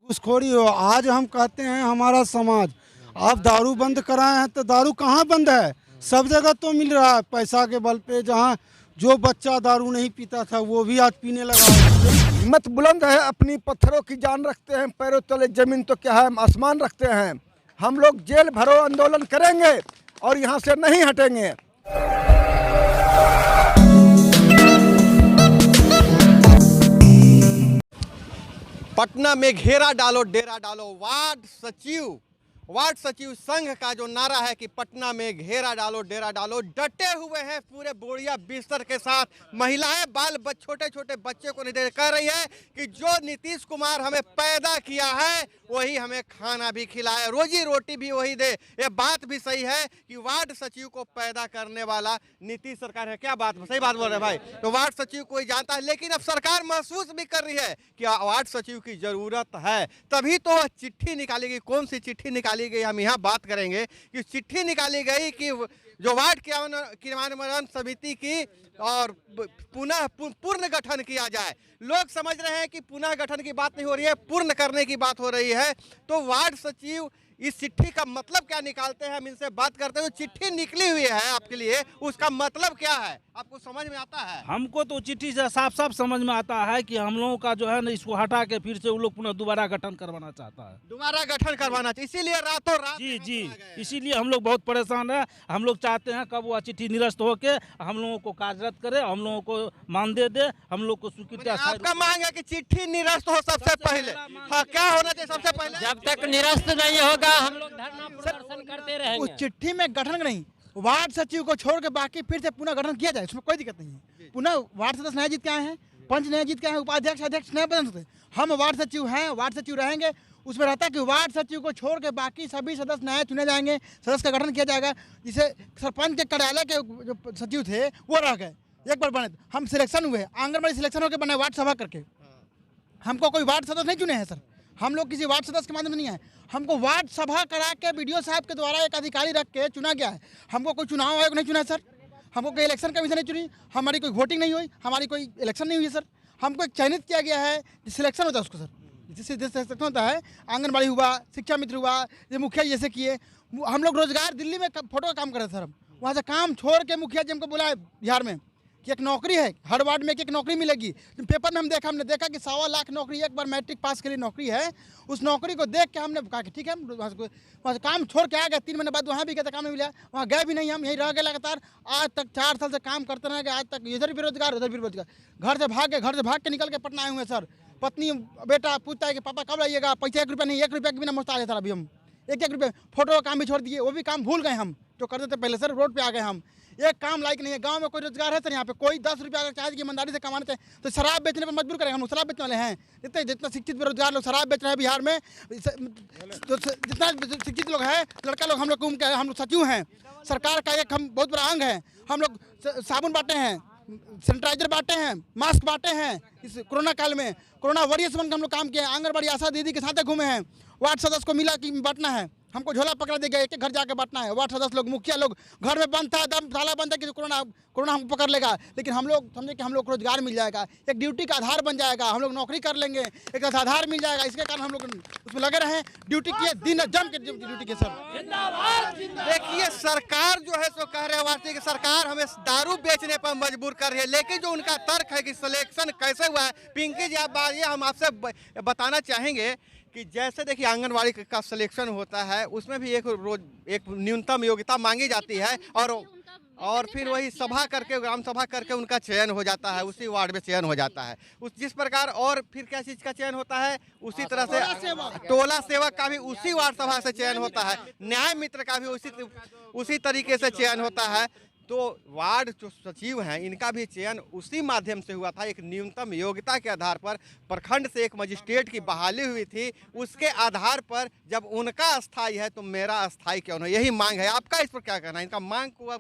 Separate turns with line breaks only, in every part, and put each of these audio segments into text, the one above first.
घूसखोरी हो। आज हम कहते हैं हमारा समाज, आप दारू बंद कराए हैं तो दारू कहाँ बंद है? सब जगह तो मिल रहा है पैसा के बल पे। जहाँ जो बच्चा दारू नहीं पीता था वो भी आज पीने लगा है।
हिम्मत बुलंद है, अपनी पत्थरों की जान रखते हैं, पैरों तले जमीन तो क्या है आसमान रखते हैं। हम लोग जेल भरो आंदोलन करेंगे और यहाँ से नहीं हटेंगे।
पटना में घेरा डालो डेरा डालो। वार्ड सचिव संघ का जो नारा है कि पटना में घेरा डालो डेरा डालो, डटे हुए हैं पूरे बोरिया बिस्तर के साथ। महिलाएं छोटे छोटे बच्चे को नहीं कह रही है कि जो नीतीश कुमार हमें पैदा किया है वही हमें खाना भी खिलाए, रोजी रोटी भी वही दे। ये बात भी सही है कि वार्ड सचिव को पैदा करने वाला नीतीश सरकार है। क्या बात, सही बात बोल रहे हैं भाई। तो वार्ड सचिव कोई जानता है, लेकिन अब सरकार महसूस भी कर रही है कि वार्ड सचिव की जरूरत है, तभी तो चिट्ठी निकाली गई। कौन सी चिट्ठी निकाली गई, हम यहाँ बात करेंगे कि चिट्ठी निकाली गई कि जो वार्ड क्रियान्वयन समिति की और पुनः पूर्ण गठन किया जाए। लोग समझ रहे हैं कि पुनः गठन की बात नहीं हो रही है, पूर्ण करने की बात हो रही है। तो वार्ड सचिव इस चिट्ठी का मतलब क्या निकालते हैं, हम इनसे बात करते हैं। जो चिट्ठी निकली हुई है आपके लिए, उसका मतलब क्या है, आपको समझ में आता है?
हमको तो चिट्ठी से साफ साफ समझ में आता है कि हम लोगों का जो है ना, इसको हटा के फिर से वो लोग पुनः दोबारा गठन करवाना चाहता है।
दोबारा गठन करवाना चाहिए, इसीलिए रातों रात
जी, इसीलिए हम लोग बहुत परेशान है। हम लोग चाहते हैं कब वह चिट्ठी निरस्त होके हम लोगों को कार्यरत करे, हम लोगों को मानदेय दे, हम लोग को स्वीकृति।
आपका मांग है कि चिट्ठी निरस्त हो सबसे पहले। हाँ, क्या होना चाहिए सबसे पहले?
जब तक निरस्त नहीं होगा हम लोग धरना प्रदर्शन करते रहेंगे।
उस चिट्ठी में गठन नहीं, वार्ड सचिव को छोड़ के बाकी फिर से पुनः गठन किया जाए, उसमें कोई दिक्कत नहीं है। पुनः वार्ड सदस्य नए जीत के आए हैं, पंच नए जीत के आए हैं, उपाध्यक्ष अध्यक्ष नए बदल सकते। हम वार्ड सचिव हैं, वार्ड सचिव रहेंगे। उसमें रहता है कि वार्ड सचिव को छोड़ के बाकी सभी सदस्य नए चुने जाएंगे, सदस्य का गठन किया जाएगा। जिसे सरपंच के कार्यालय के जो सचिव थे वो रह गए, एक बार बने। हम सिलेक्शन हुए, आंगनबाड़ी सिलेक्शन होकर बने वार्ड सभा करके। हमको कोई वार्ड सदस्य नहीं चुने हैं सर, हम लोग किसी वार्ड सदस्य के माध्यम से नहीं आए। हमको वार्ड सभा करा के बीडीओ साहब के द्वारा एक अधिकारी रख के चुना गया है। हमको कोई चुनाव आयोग नहीं चुना है सर, हमको कोई इलेक्शन कमीशन नहीं चुनी, हमारी कोई वोटिंग नहीं हुई, हमारी कोई इलेक्शन नहीं हुई है सर। हमको एक चयनित किया गया है, सिलेक्शन होता है उसको सर, जिससे सिलेक्शन होता है। आंगनबाड़ी हुआ, शिक्षा मित्र हुआ, ये मुखिया जैसे किए। हम लोग रोजगार दिल्ली में फोटो का काम कर रहे थे सर, हम वहाँ से काम छोड़ के मुखिया जी हमको बुलाए बिहार में कि एक नौकरी है, हर वार्ड में एक नौकरी मिलेगी। पेपर में हमने देखा कि 1.25 लाख नौकरी, एक बार मैट्रिक पास के लिए नौकरी है। उस नौकरी को देख के हमने कहा कि ठीक है, वहाँ से काम छोड़ के आ गए। 3 महीने बाद वहाँ भी गए तो काम नहीं मिला, वहाँ गए भी नहीं, हम यहीं रह गए लगातार। आज तक 4 साल से काम करते रह गए, आज तक इधर भी बेरोजगार उधर भी बेरोजगार। घर से भाग के निकल के पटना आए हुए हैं सर। पत्नी बेटा पूछता है कि पापा कब आइएगा, पैसा 1 रुपया नहीं, 1 रुपया के बिना मुश्ताल है सर। अभी हम 1 रुपये फोटो का काम भी छोड़ दिए, वो भी काम भूल गए हम जो करते थे पहले सर। रोड पे आ गए हम, एक काम लायक नहीं है। गांव में कोई रोजगार है सर? यहाँ पे कोई 10 रुपया अगर चाहे कि ईमानदारी से कमाने थे तो शराब बेचने पर मजबूर करेंगे। हम लोग शराब बेचने वाले हैं। जितना शिक्षित बेरोजगार लोग शराब बेच रहे हैं बिहार में, जितना शिक्षित लोग हैं लड़का लोग, हम लोग सचिव हैं, सरकार का एक हम बहुत बड़ा अंग है। हम लोग साबुन बांटे हैं, सैनिटाइजर बांटे हैं, मास्क बांटे हैं। इस कोरोना काल में कोरोना वॉरियर्स बन के हम लोग काम किए हैं। आंगनबाड़ी आशा दीदी के साथ घूमे हैं। वार्ड सदस्य को मिला कि बांटना है, हमको झोला पकड़ा दे गया, एक घर जाके बांटना है। वार्ड सदस्य लोग, मुखिया लोग घर में बंद था, दम ताला बंद है कि कोरोना हमको पकड़ लेगा। लेकिन हम लोग समझे कि हम लोग को रोजगार मिल जाएगा, एक ड्यूटी का आधार बन जाएगा, हम लोग नौकरी कर लेंगे, एक आधार मिल जाएगा। इसके कारण हम लोग उसमें लगे रहे, ड्यूटी किए, दिन जम के ड्यूटी किए सर।
देखिए, सरकार जो है सो कह रहे हैं कि सरकार हमें दारू बेचने पर मजबूर कर रही है, लेकिन जो उनका तर्क है कि सिलेक्शन कैसे हुआ है, पिंकी जी आप ये हम आपसे बताना चाहेंगे कि जैसे देखिए आंगनवाड़ी का सिलेक्शन होता है, उसमें भी एक न्यूनतम योग्यता मांगी जाती है और फिर वही सभा करके, ग्राम सभा करके उनका चयन हो जाता है, उसी वार्ड में चयन हो जाता है। जिस प्रकार और फिर क्या चीज़ का चयन होता है, उसी तरह से टोला सेवक का भी उसी वार्ड सभा से चयन होता है, न्याय मित्र का भी उसी तरीके से चयन होता है। तो वार्ड जो सचिव हैं इनका भी चयन उसी माध्यम से हुआ था, एक न्यूनतम योग्यता के आधार पर। प्रखंड से एक मजिस्ट्रेट की बहाली हुई थी, उसके आधार पर जब उनका अस्थाई है तो मेरा अस्थाई क्यों नहीं, यही मांग है। आपका इस पर क्या कहना है? इनका मांग को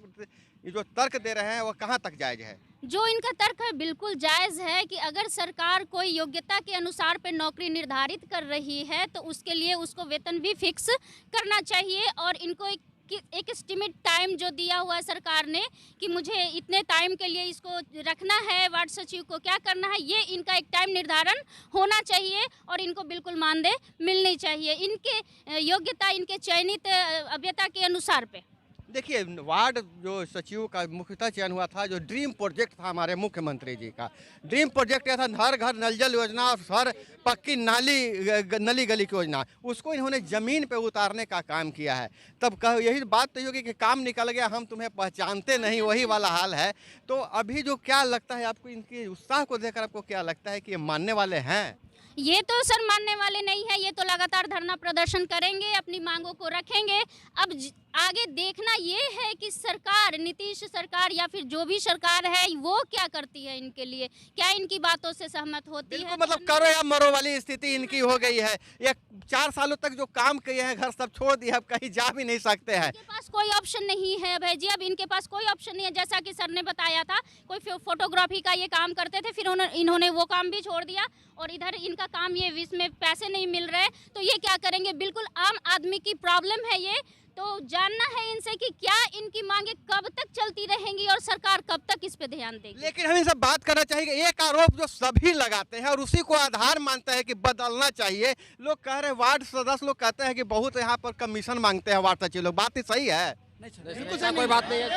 जो तर्क दे रहे हैं वो कहाँ तक जायज है?
जो इनका तर्क है बिल्कुल जायज़ है कि अगर सरकार कोई योग्यता के अनुसार पे नौकरी निर्धारित कर रही है तो उसके लिए उसको वेतन भी फिक्स करना चाहिए और इनको एक कि एक एस्टिमेट टाइम जो दिया हुआ है सरकार ने कि मुझे इतने टाइम के लिए इसको रखना है, वार्ड सचिव को क्या करना है, ये इनका एक टाइम निर्धारण होना चाहिए और इनको बिल्कुल मानदेय मिलनी चाहिए इनके योग्यता, इनके चयनित अभ्यता के अनुसार पे।
देखिए, वार्ड जो सचिव का मुख्यतः चयन हुआ था, जो ड्रीम प्रोजेक्ट था हमारे मुख्यमंत्री जी का, ड्रीम प्रोजेक्ट यह था हर घर नल जल योजना और हर पक्की नली गली की योजना, उसको इन्होंने ज़मीन पे उतारने का काम किया है। तब यही बात तो होगी कि काम निकल गया, हम तुम्हें पहचानते नहीं, वही वाला हाल है। तो अभी जो क्या लगता है आपको, इनके उत्साह को देखकर आपको क्या लगता है कि ये मानने वाले हैं?
ये तो सर मानने वाले नहीं है, ये तो लगातार धरना प्रदर्शन करेंगे, अपनी मांगों को रखेंगे। अब आगे देखना ये है कि सरकार, नीतीश सरकार या फिर जो भी सरकार है वो क्या करती है इनके लिए, क्या इनकी बातों से सहमत होती है।
मतलब करो या मरो वाली स्थिति इनकी हो गई है। ये 4 सालों तक जो काम किए हैं, घर सब छोड़ दिए, अब कहीं जा भी नहीं सकते हैं।
इनके पास कोई ऑप्शन नहीं है भाई जी, अब इनके पास कोई ऑप्शन नहीं है। जैसा कि सर ने बताया था, कोई फोटोग्राफी का ये काम करते थे, फिर इन्होंने वो काम भी छोड़ दिया और इधर इनका काम ये इसमें पैसे नहीं मिल रहे, तो ये क्या करेंगे। बिल्कुल आम आदमी की प्रॉब्लम है ये, तो जानना है इनसे कि क्या इनकी मांगे कब तक चलती रहेंगी और सरकार कब तक इस पे ध्यान देगी।
लेकिन हम इनसे बात करना चाहिए, एक आरोप जो सभी लगाते हैं और उसी को आधार मानते हैं कि बदलना चाहिए। लोग कह रहे हैं, वार्ड सदस्य लोग कहते हैं कि बहुत यहाँ पर कमीशन मांगते हैं वार्ड सचिव लोग, बात ही सही है?
कोई बात नहीं है।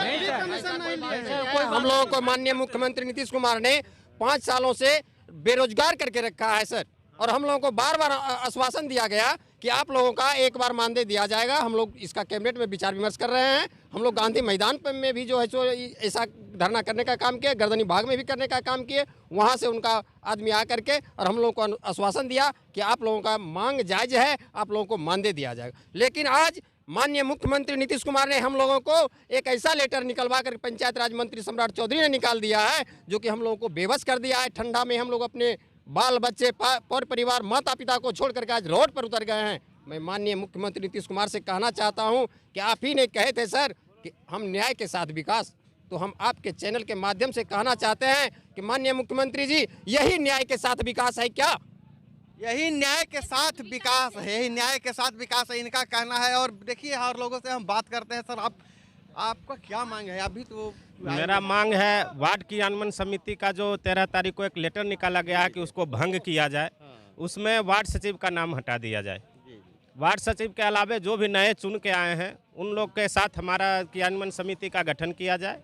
हम लोगों को माननीय मुख्यमंत्री नीतीश कुमार ने 5 सालों से बेरोजगार करके रखा है सर, और हम लोगों को बार बार आश्वासन दिया गया कि आप लोगों का एक बार मानदेय दिया जाएगा। हम लोग इसका कैबिनेट में विचार विमर्श कर रहे हैं। हम लोग गांधी मैदान में भी जो है सो ऐसा धरना करने का काम किया, गर्दनी बाग में भी करने का काम किए, वहां से उनका आदमी आ करके और हम लोगों को आश्वासन दिया कि आप लोगों का मांग जायज है, आप लोगों को मानदेय दिया जाएगा। लेकिन आज माननीय मुख्यमंत्री नीतीश कुमार ने हम लोगों को एक ऐसा लेटर निकलवा कर पंचायत राज मंत्री सम्राट चौधरी ने निकाल दिया है, जो कि हम लोगों को बेबस कर दिया है। ठंडा में हम लोग अपने बाल बच्चे पर परिवार माता पिता को छोड़ करके आज रोड पर उतर गए हैं। मैं माननीय मुख्यमंत्री नीतीश कुमार से कहना चाहता हूं कि आप ही ने कहे थे सर कि हम न्याय के साथ विकास, तो हम आपके चैनल के माध्यम से कहना चाहते हैं कि माननीय मुख्यमंत्री जी, यही न्याय के साथ विकास है क्या?
यही न्याय के साथ विकास है, यही न्याय के साथ विकास है, इनका कहना है। और देखिए, हर लोगों से हम बात करते हैं। सर, आपका क्या मांग है? अभी तो
मेरा मांग है, वार्ड क्रियान्वयन समिति का जो 13 तारीख को एक लेटर निकाला गया है कि उसको भंग किया जाए, उसमें वार्ड सचिव का नाम हटा दिया जाए। वार्ड सचिव के अलावे जो भी नए चुन के आए हैं, उन लोग के साथ हमारा क्रियान्वयन समिति का गठन किया जाए।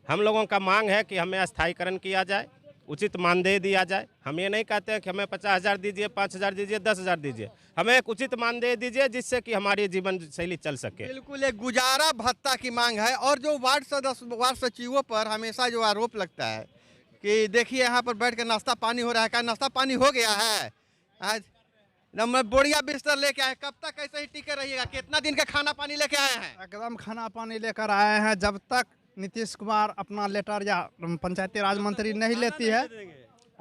हम लोगों का मांग है कि हमें स्थायीकरण किया जाए, उचित मानदेय दिया जाए। हम ये नहीं कहते हैं कि हमें 50,000 दीजिए, 5,000 दीजिए, 10,000 दीजिए, हमें एक उचित मानदेय दीजिए जिससे कि हमारी जीवन शैली चल सके।
बिल्कुल एक गुजारा भत्ता की मांग है। और जो वार्ड सचिवों पर हमेशा जो आरोप लगता है कि देखिए यहाँ पर बैठ कर नाश्ता पानी हो रहा है, क्या नाश्ता पानी हो गया है? आज नंबर बोरिया बिस्तर लेके आए, कब तक ऐसे ही टिके रहिएगा? कितना दिन का खाना पानी लेके आए हैं?
एकदम खाना पानी लेकर आए हैं। जब तक नीतीश कुमार अपना लेटर या पंचायती राज मंत्री नहीं लेती है,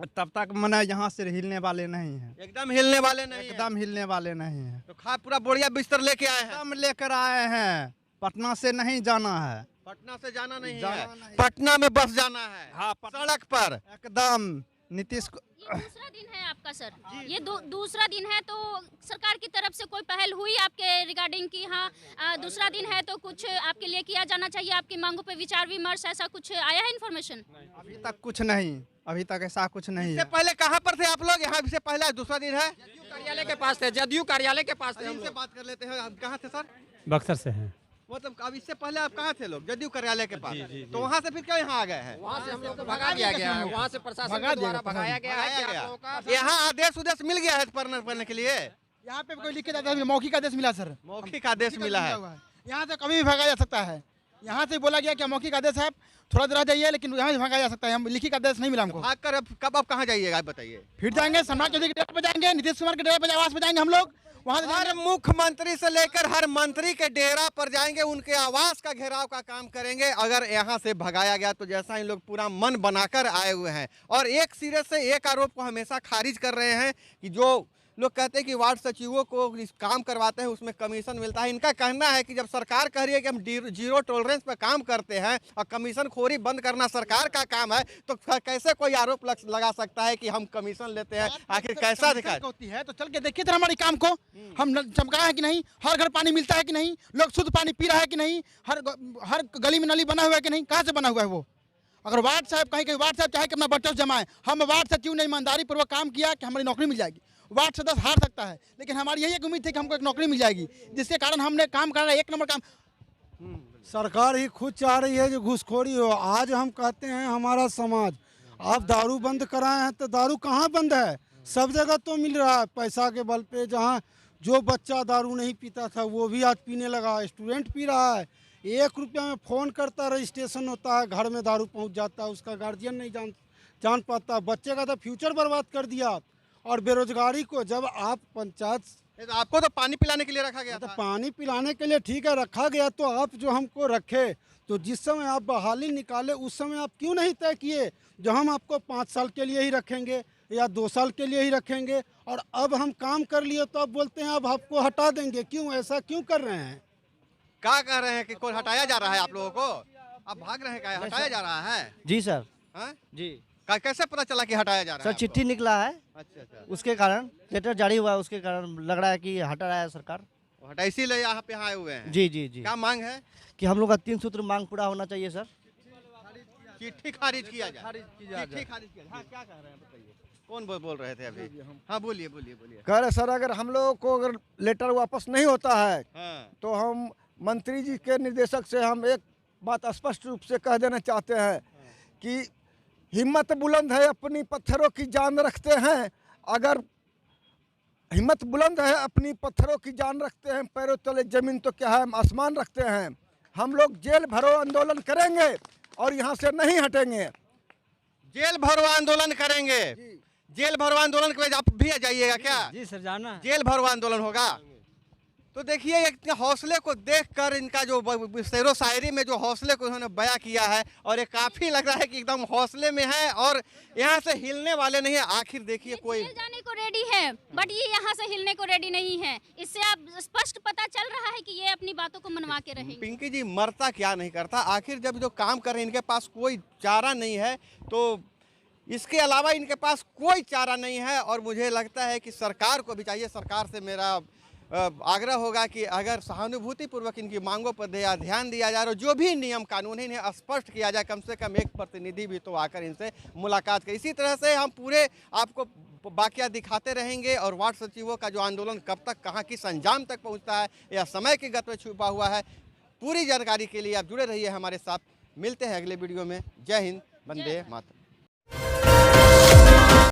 तब तक मने यहाँ से हिलने वाले नहीं हैं।
एकदम हिलने वाले नहीं हैं।
एकदम हिलने वाले नहीं हैं।
तो पूरा बोरिया बिस्तर लेके आए हैं?
एकदम लेकर आए हैं। पटना से नहीं जाना है,
पटना से जाना नहीं है, पटना में बस जाना है।
हाँ,
सड़क पर
एकदम नीतीश
ये दूसरा दिन है आपका सर, ये दूसरा दिन है, तो सरकार की तरफ से कोई पहल हुई आपके रिगार्डिंग की? हाँ, दूसरा दिन है तो कुछ आपके लिए किया जाना चाहिए, आपकी मांगों पे विचार विमर्श, ऐसा कुछ आया है इन्फॉर्मेशन?
अभी तक कुछ नहीं, अभी तक ऐसा कुछ नहीं है।
पहले कहाँ पर थे आप लोग? यहाँ से पहले दूसरा दिन है,
जदयू कार्यालय के पास थे, जदयू कार्यालय के पास थे।
हमसे बात कर लेते हैं। आप कहाँ थे सर?
बक्सर से हैं।
मतलब अब इससे पहले आप कहाँ थे लोग? जदयू कार्यालय के पास। तो वहाँ से फिर क्यों यहाँ आ गए हैं?
वहाँ से हम लोग को भगा दिया गया है, वहाँ से प्रशासन के द्वारा भगाया गया है कि आप लोगों का
यहाँ आदेश उदेश मिल गया है पढ़ने के लिए?
यहाँ पे कोई लिखित आदेश, मौखिक आदेश मिला सर।
मौखिक आदेश मिला है।
यहाँ से कभी भी भगाया जा सकता है। यहाँ से बोला गया कि मौखिक आदेश है, थोड़ा देर जाइए, लेकिन यहाँ से भगाया जा सकता है। हम लिखित आदेश नहीं मिला हमको।
भागकर अब कब आप कहाँ जाइएगा आप बताइए?
फिर जाएंगे सम्राट चौधरी के डेरा पे जाएंगे, नीतीश कुमार के डेरा पे आवास पे जाएंगे हम लोग। वहाँ
हर मुख्यमंत्री से लेकर हर मंत्री के डेरा पर जाएंगे, उनके आवास का घेराव का काम करेंगे। अगर यहाँ से भगाया गया तो जैसा इन लोग पूरा मन बनाकर आए हुए हैं और एक सिरे से एक आरोप को हमेशा खारिज कर रहे हैं कि जो लोग कहते हैं कि वार्ड सचिवों को इस काम करवाते हैं उसमें कमीशन मिलता है। इनका कहना है कि जब सरकार कह रही है कि हम जीरो टॉलरेंस पर काम करते हैं और कमीशन खोरी बंद करना सरकार का काम है, तो कैसे कोई आरोप लगा सकता है कि हम कमीशन लेते हैं? आखिर कैसा अधिकार
होती है? तो चल के देखिए तो हमारे काम को हम चमकाए है कि नहीं, हर घर पानी मिलता है कि नहीं, लोग शुद्ध पानी पी रहा है कि नहीं, हर गली में नली बना हुआ है कि नहीं, कहाँ से बना हुआ है वो? अगर वार्ड साहब कहीं वार्ड साहब चाहे कि अपना बच्चा जमाए, हम वार्ड सचिव ने ईमानदारी पूर्वक काम किया कि हमारी नौकरी मिल जाएगी। वार्ड सदस्य हार सकता है, लेकिन हमारी यही एक उम्मीद थी कि हमको एक नौकरी मिल जाएगी, जिसके कारण हमने काम कर रहा है, एक नंबर काम।
सरकार ही खुद चाह रही है जो घूसखोरी हो। आज हम कहते हैं हमारा समाज, आप दारू बंद कराए हैं तो दारू कहाँ बंद है? सब जगह तो मिल रहा है पैसा के बल पे। जहाँ जो बच्चा दारू नहीं पीता था वो भी आज पीने लगा, स्टूडेंट पी रहा है। 1 रुपया में फ़ोन करता, रजिस्ट्रेशन होता है, घर में दारू पहुंच जाता है, उसका गार्जियन नहीं जान पाता। बच्चे का तो फ्यूचर बर्बाद कर दिया। और बेरोजगारी को जब आप पंचायत,
तो आपको तो पानी पिलाने के लिए रखा गया
तो
था।
पानी पिलाने के लिए ठीक है रखा गया, तो आप जो हमको रखे, तो जिस समय आप बहाली निकाले उस समय आप क्यों नहीं तय किए जो हम आपको 5 साल के लिए ही रखेंगे या 2 साल के लिए ही रखेंगे? और अब हम काम कर लिए तो अब बोलते हैं अब आपको हटा देंगे। क्यों ऐसा क्यों कर रहे हैं?
क्या कह रहे हैं कि कोई हटाया जा रहा है आप लोगों को? आप भाग रहे हैं, क्या हटाया जा रहा है?
जी सर।
हाँ?
जी
कैसे पता चला कि हटाया जा रहा है?
सर चिट्ठी निकला है,
अच्छा।
उसके कारण लेटर जारी हुआ है, उसके कारण लग रहा है कि हटा रहा है सरकार।
हटा इसीलिए यहाँ पे आए हुए हैं।
जी जी जी।
क्या मांग है?
कि हम लोग का 3 सूत्र मांग पूरा होना चाहिए सर।
चिट्ठी खारिज किया जाए। चिट्ठी खारिज किया जाए। हाँ, क्या कह रहे हैं बताइए? कौन बोल रहे थे अभी? हाँ बोलिए।
कह रहे सर अगर हम लोगों को अगर लेटर वापस नहीं होता है
हाँ।
तो हम मंत्री जी के निर्देशक से हम एक बात स्पष्ट रूप से कह देना चाहते हैं कि हिम्मत बुलंद है अपनी पत्थरों की जान रखते हैं। अगर हिम्मत बुलंद है अपनी पत्थरों की जान रखते हैं, पैरों तले जमीन तो क्या है हम आसमान रखते हैं। हम लोग जेल भरो आंदोलन करेंगे और यहाँ से नहीं हटेंगे।
जेल भरो आंदोलन करेंगे। जेल भरो आंदोलन के बाद आप भी जाइएगा क्या?
जी सर जाना।
जेल भरो आंदोलन होगा। तो देखिए इतने हौसले को देखकर, इनका जो शेरो शायरी में जो हौसले को उन्होंने बयां किया है, और ये काफी लग रहा है कि एकदम हौसले में है और यहाँ से हिलने वाले नहीं है। आखिर देखिए कोई
जेल जाने को रेडी है, बट ये यहाँ से हिलने को रेडी नहीं है। इससे आप स्पष्ट पता चल रहा है कि ये अपनी बातों को मनवा के रहेंगे।
पिंकी जी मरता क्या नहीं करता। आखिर जब जो काम कर रहे हैं इनके पास कोई चारा नहीं है, तो इसके अलावा इनके पास कोई चारा नहीं है। और मुझे लगता है कि सरकार को भी चाहिए, सरकार से मेरा आग्रह होगा कि अगर सहानुभूतिपूर्वक इनकी मांगों पर ध्यान दिया जाए और जो भी नियम कानून है इन्हें स्पष्ट किया जाए, कम से कम एक प्रतिनिधि भी तो आकर इनसे मुलाकात करे। इसी तरह से हम पूरे आपको बाकिया दिखाते रहेंगे और वार्ड सचिवों का जो आंदोलन कब तक कहाँ किस अंजाम तक पहुँचता है या समय की गति में छुपा हुआ है, पूरी जानकारी के लिए आप जुड़े रहिए हमारे साथ। मिलते हैं अगले वीडियो में। जय हिंद, वंदे मातरम।